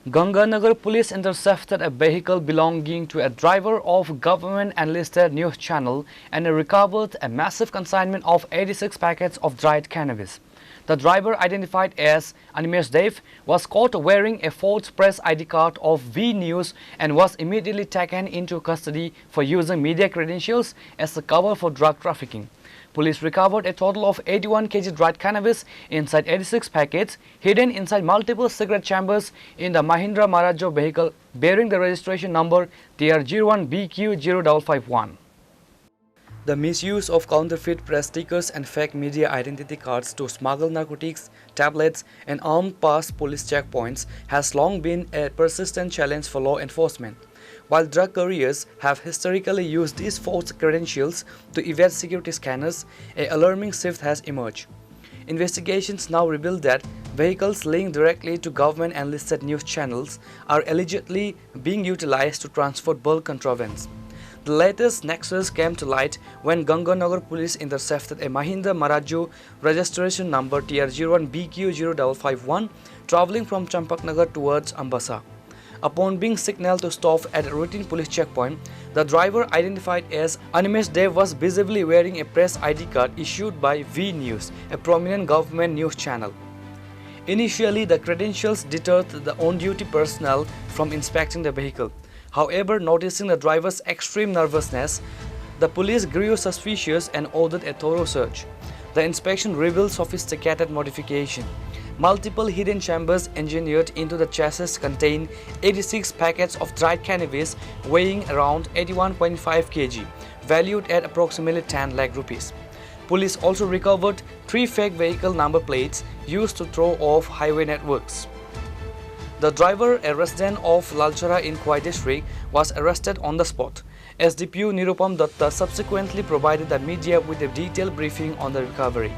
Ganganagar police intercepted a vehicle belonging to a driver of government-enlisted news channel and recovered a massive consignment of 86 packets of dried cannabis. The driver, identified as Animesh Deb, was caught wearing a false press ID card of V News and was immediately taken into custody for using media credentials as a cover for drug trafficking. Police recovered a total of 81 kg dried cannabis inside 86 packets, hidden inside multiple cigarette chambers in the Mahindra Marazzo vehicle bearing the registration number TR01BQ0551. The misuse of counterfeit press stickers and fake media identity cards to smuggle narcotics, tablets, and armed past police checkpoints has long been a persistent challenge for law enforcement. While drug couriers have historically used these false credentials to evade security scanners, an alarming shift has emerged. Investigations now reveal that vehicles linked directly to government-enlisted news channels are allegedly being utilized to transport bulk contrabands. The latest nexus came to light when Ganganagar police intercepted a Mahindra Marazzo registration number TR01BQ0551 travelling from Champaknagar towards Ambassa. Upon being signaled to stop at a routine police checkpoint, the driver, identified as Animesh Deb, was visibly wearing a press ID card issued by V News, a prominent government news channel. Initially, the credentials deterred the on-duty personnel from inspecting the vehicle. However, noticing the driver's extreme nervousness, the police grew suspicious and ordered a thorough search. The inspection revealed sophisticated modification. Multiple hidden chambers engineered into the chassis contain 86 packets of dried cannabis weighing around 81.5 kg, valued at approximately 10 lakh rupees. Police also recovered 3 fake vehicle number plates used to throw off highway networks. The driver, a resident of Lalchara in Khoi district, was arrested on the spot. SDPU Nirupam Datta subsequently provided the media with a detailed briefing on the recovery.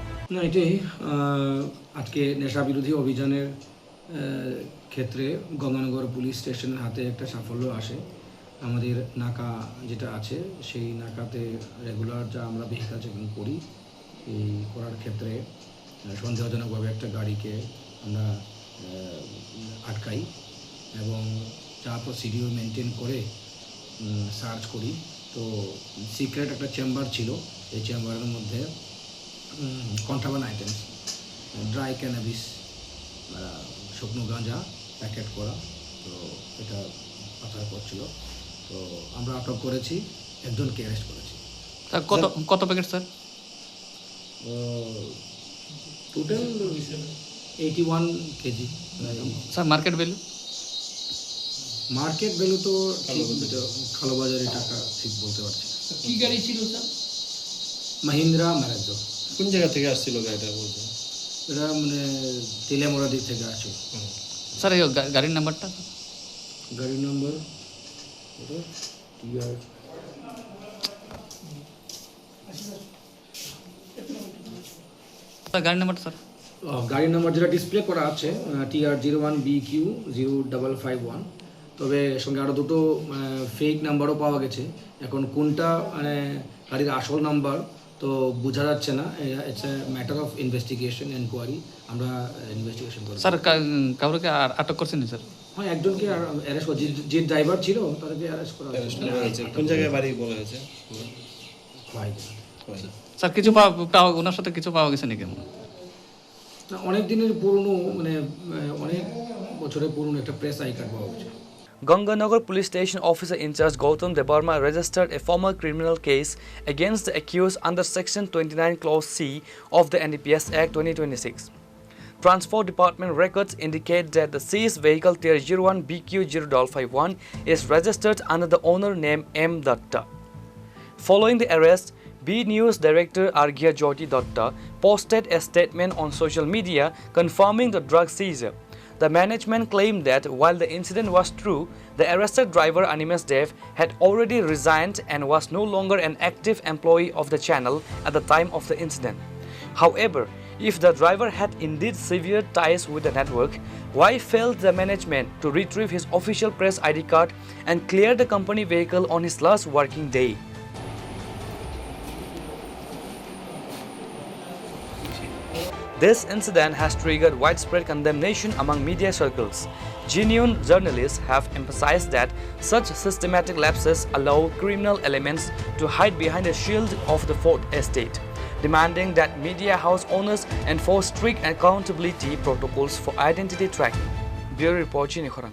আজকে নেশা বিরোধী অভিযানের ক্ষেত্রে Ganganagar police স্টেশনের হাতে একটা সাফল্য আসে। আমাদের নাকা যেটা আছে সেই নাকাতে রেগুলার যা আমরা ভেহিকল চেকিং করি, এই করার ক্ষেত্রে সন্দেহজনকভাবে একটা গাড়িকে আমরা আটকাই এবং যা প্রসিডিওর মেনটেন করে সার্চ করি। তো সিক্রেট একটা চেম্বার ছিল, এই চেম্বারের মধ্যে কন্ট্রাব্যান্ড আইটেমস, ড্রাই ক্যানাবিস, শুকনো গাঁজা প্যাকেট করা, তো এটা পাচার করছিল। তো আমরা আটক করেছি, একজনকে অ্যারেস্ট করেছি। স্যার কত packet sir? Total 81 KG. Sir market value? Market value তো কালোবাজারি টাকা ঠিক বলতে পারছি না। কি গাড়ি ছিল স্যার? মাহিন্দ্রা ম্যারাজো। কোন জায়গা থেকে আসছিল গাড়িটা বলতে? এটা মানে তেলেমোড়া দিক থেকে আসছিল। স্যার এই গাড়ির নাম্বারটা? গাড়ির নাম্বার গাড়ির নাম্বারটা স্যার? গাড়ির নাম্বার যেটা ডিসপ্লে করা আছে TR01BQ0551, তবে সঙ্গে আরও দুটো ফেক নাম্বারও পাওয়া গেছে। এখন কোনটা মানে গাড়ির আসল নাম্বার তো বোঝা যাচ্ছে না। It's a matter of investigation, enquiry. আমরা ইনভেস্টিগেশন করি। স্যার কাউকে আটক করছেন স্যার? হ্যাঁ, একজনকে অ্যারেস্ট করা, যে ড্রাইভার ছিল তাদেরকে অ্যারেস্ট করা হয়েছে। কোন জায়গায় বাড়ি বলা হয়েছে? স্যার কিছু পাওয়া, ওনার সাথে কিছু পাওয়া গেছে নাকি? অনেক দিনের পুরনো, মানে অনেক বছরের পুরনো একটা প্রেস আই কার্ড পাওয়া গেছে। Ganganagar Police Station Officer in charge Gautam Debarma registered a formal criminal case against the accused under Section 29 Clause C of the NDPS Act 2026. Transport Department records indicate that the seized vehicle TR01BQ0551 is registered under the owner name M. Datta. Following the arrest, B News Director Arghya Jyoti Datta posted a statement on social media confirming the drug seizure. The management claimed that while the incident was true, the arrested driver Animesh Deb had already resigned and was no longer an active employee of the channel at the time of the incident. However, if the driver had indeed severe ties with the network, why failed the management to retrieve his official press ID card and clear the company vehicle on his last working day? This incident has triggered widespread condemnation among media circles. Genuine journalists have emphasized that such systematic lapses allow criminal elements to hide behind the shield of the fourth estate, demanding that media house owners enforce strict accountability protocols for identity tracking. Bureau Report, Chini, Khorang.